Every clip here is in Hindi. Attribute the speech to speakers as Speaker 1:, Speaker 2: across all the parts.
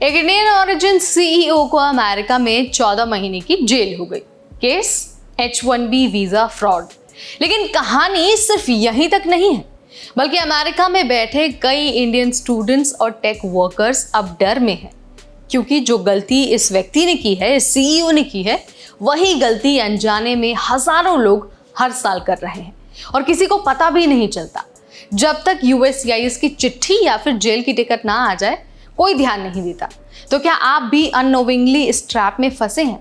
Speaker 1: एक इंडियन ओरिजिन सीईओ को अमेरिका में 14 महीने की जेल हो गई। Case H1B visa fraud. लेकिन कहानी सिर्फ यहीं तक नहीं है, बल्कि अमेरिका में बैठे कई इंडियन स्टूडेंट्स और टेक वर्कर्स अब डर में हैं, क्योंकि जो गलती इस व्यक्ति ने की है, इस सीईओ ने की है, वही गलती अनजाने में हजारों लोग हर साल कर रहे हैं और किसी को पता भी नहीं चलता। जब तक USCIS की चिट्ठी या फिर जेल की टिकट ना आ जाए, कोई ध्यान नहीं देता। तो क्या आप भी अननोविंगली इस ट्रैप में फंसे हैं?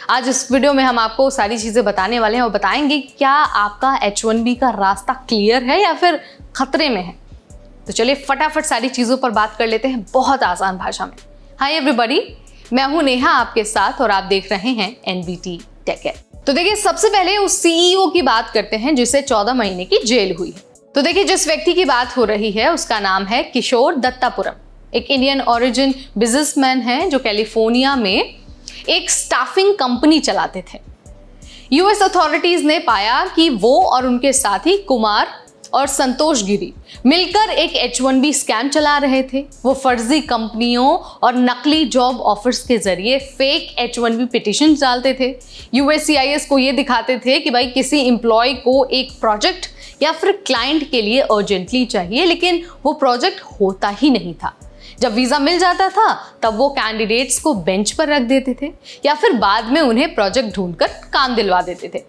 Speaker 1: आज इस वीडियो में हम आपको सारी चीजें बताने वाले हैं और बताएंगे क्या आपका H1B का रास्ता क्लियर है या फिर खतरे में है। तो चलिए फटाफट सारी चीजों पर बात कर लेते हैं बहुत आसान भाषा में। हाय एवरीबॉडी, मैं हूं नेहा आपके साथ और आप देख रहे हैं NBT टेक। तो देखिए, सबसे पहले उस सीईओ की बात करते हैं जिसे 14 महीने की जेल हुई है। तो देखिए, जिस व्यक्ति की बात हो रही है उसका नाम है किशोर दत्तापुरम। एक इंडियन ओरिजिन बिजनेसमैन है जो कैलिफोर्निया में एक स्टाफिंग कंपनी चलाते थे। यूएस अथॉरिटीज ने पाया कि वो और उनके साथी कुमार और संतोष गिरी मिलकर एक H1B स्कैम चला रहे थे। वो फर्जी कंपनियों और नकली जॉब ऑफर्स के जरिए फेक H1B पिटिशन डालते थे। USCIS को ये दिखाते थे कि भाई किसी एम्प्लॉय को एक प्रोजेक्ट या फिर क्लाइंट के लिए अर्जेंटली चाहिए, लेकिन वो प्रोजेक्ट होता ही नहीं था। जब वीजा मिल जाता था तब वो कैंडिडेट्स को बेंच पर रख देते थे या फिर बाद में उन्हें प्रोजेक्ट ढूंढकर काम दिलवा देते थे।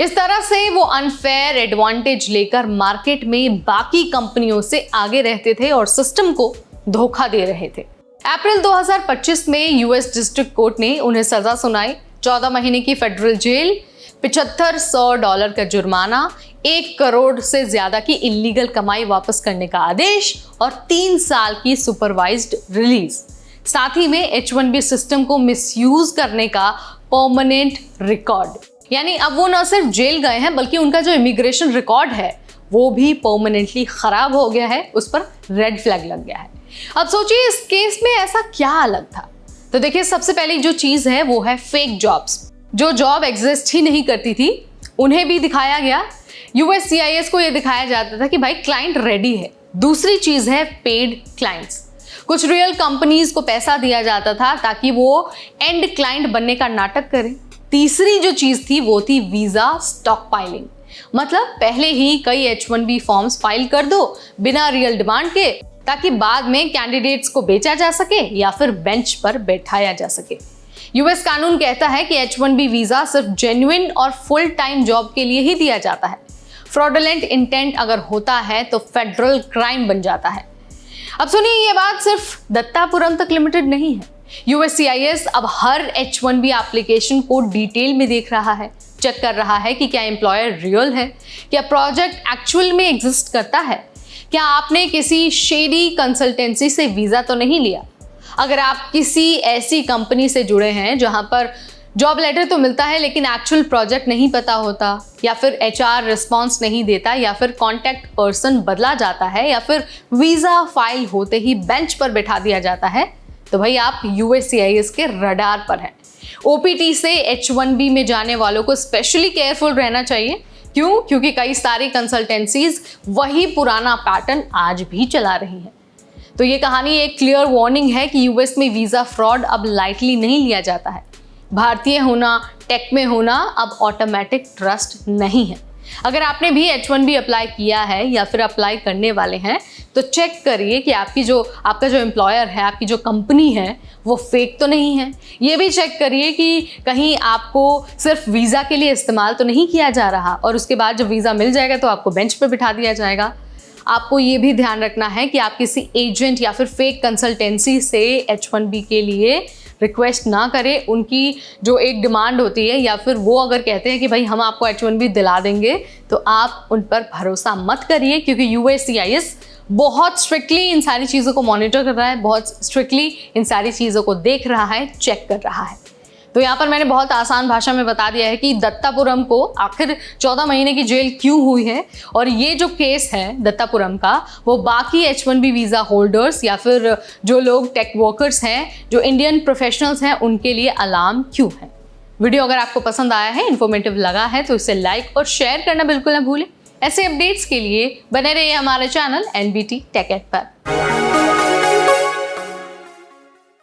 Speaker 1: इस तरह से वो अनफेयर एडवांटेज लेकर मार्केट में बाकी कंपनियों से आगे रहते थे और सिस्टम को धोखा दे रहे थे। अप्रैल 2025 में यूएस डिस्ट्रिक्ट कोर्ट ने उन्हें सजा सुनाई। 14 महीने की फेडरल जेल, $7500 का जुर्माना, 1 करोड़ से ज्यादा की इलीगल कमाई वापस करने का आदेश और 3 साल की सुपरवाइज्ड रिलीज। साथ ही में H1B सिस्टम को मिसयूज करने का परमानेंट रिकॉर्ड। यानी अब वो न सिर्फ जेल गए हैं, बल्कि उनका जो इमिग्रेशन रिकॉर्ड है वो भी परमानेंटली खराब हो गया है, उस पर रेड फ्लैग लग गया है। अब सोचिए इस केस में ऐसा क्या अलग था। तो देखिए, सबसे पहली जो चीज है वो है फेक जॉब्स। जो जॉब एग्जिस्ट ही नहीं करती थी उन्हें भी दिखाया गया। USCIS को ये दिखाया जाता था कि भाई क्लाइंट रेडी है। दूसरी चीज है पेड क्लाइंट्स। कुछ रियल कंपनीज को पैसा दिया जाता था ताकि वो एंड क्लाइंट बनने का नाटक करें। तीसरी जो चीज थी वो थी वीजा स्टॉक पाइलिंग। मतलब पहले ही कई H1B फॉर्म्स फाइल कर दो बिना रियल डिमांड के, ताकि बाद में कैंडिडेट्स को बेचा जा सके या फिर बेंच पर बैठाया जा सके। यूएस कानून कहता है कि H1B वीजा सिर्फ जेन्युइन और फुल टाइम जॉब के लिए ही दिया जाता है। फ्रॉडुलेंट इंटेंट अगर होता है तो फेडरल क्राइम बन जाता है। अब सुनिए, ये बात सिर्फ दत्तापुरम तक लिमिटेड नहीं है। USCIS अब हर H1B एप्लीकेशन को डिटेल में देख रहा है, चेक कर रहा है कि क्या एम्प्लॉयर रियल है, क्या प्रोजेक्ट एक्चुअल में एग्जिस्ट करता है, क्या आपने किसी शेडी कंसल्टेंसी से वीजा तो नहीं लिया। अगर आप किसी ऐसी कंपनी से जुड़े हैं जहां पर जॉब लेटर तो मिलता है लेकिन एक्चुअल प्रोजेक्ट नहीं पता होता, या फिर HR रिस्पॉन्स नहीं देता, या फिर कॉन्टैक्ट पर्सन बदला जाता है, या फिर वीजा फाइल होते ही बेंच पर बैठा दिया जाता है, तो भाई आप USCIS के रडार पर हैं। OPT से H1B में जाने वालों को स्पेशली केयरफुल रहना चाहिए। क्यों? क्योंकि कई सारी कंसल्टेंसीज वही पुराना पैटर्न आज भी चला रही हैं। तो ये कहानी एक क्लियर वार्निंग है कि यूएस में वीजा फ्रॉड अब लाइटली नहीं लिया जाता है। भारतीय होना, टेक में होना अब ऑटोमेटिक ट्रस्ट नहीं है। अगर आपने भी H1B अप्लाई किया है या फिर अप्लाई करने वाले हैं तो चेक करिए कि आपका जो एम्प्लॉयर है, आपकी जो कंपनी है वो फेक तो नहीं है। ये भी चेक करिए कि कहीं आपको सिर्फ वीज़ा के लिए इस्तेमाल तो नहीं किया जा रहा और उसके बाद जब वीज़ा मिल जाएगा तो आपको बेंच पर बिठा दिया जाएगा। आपको ये भी ध्यान रखना है कि आप किसी एजेंट या फिर फेक कंसल्टेंसी से H1B के लिए रिक्वेस्ट ना करें। उनकी जो एक डिमांड होती है या फिर वो अगर कहते हैं कि भाई हम आपको H1B दिला देंगे, तो आप उन पर भरोसा मत करिए, क्योंकि USCIS बहुत स्ट्रिक्टली इन सारी चीज़ों को मॉनिटर कर रहा है, बहुत स्ट्रिक्टली इन सारी चीज़ों को देख रहा है, चेक कर रहा है। तो यहाँ पर मैंने बहुत आसान भाषा में बता दिया है कि दत्तापुरम को आखिर 14 महीने की जेल क्यों हुई है, और ये जो केस है दत्तापुरम का वो बाकी H1B वीज़ा होल्डर्स या फिर जो लोग टेक वर्कर्स हैं, जो इंडियन प्रोफेशनल्स हैं, उनके लिए अलार्म क्यों है। वीडियो अगर आपको पसंद आया है, इन्फॉर्मेटिव लगा है, तो इसे लाइक और शेयर करना बिल्कुल ना भूलें। ऐसे अपडेट्स के लिए बने रहिए हमारे चैनल NBT टेक पर।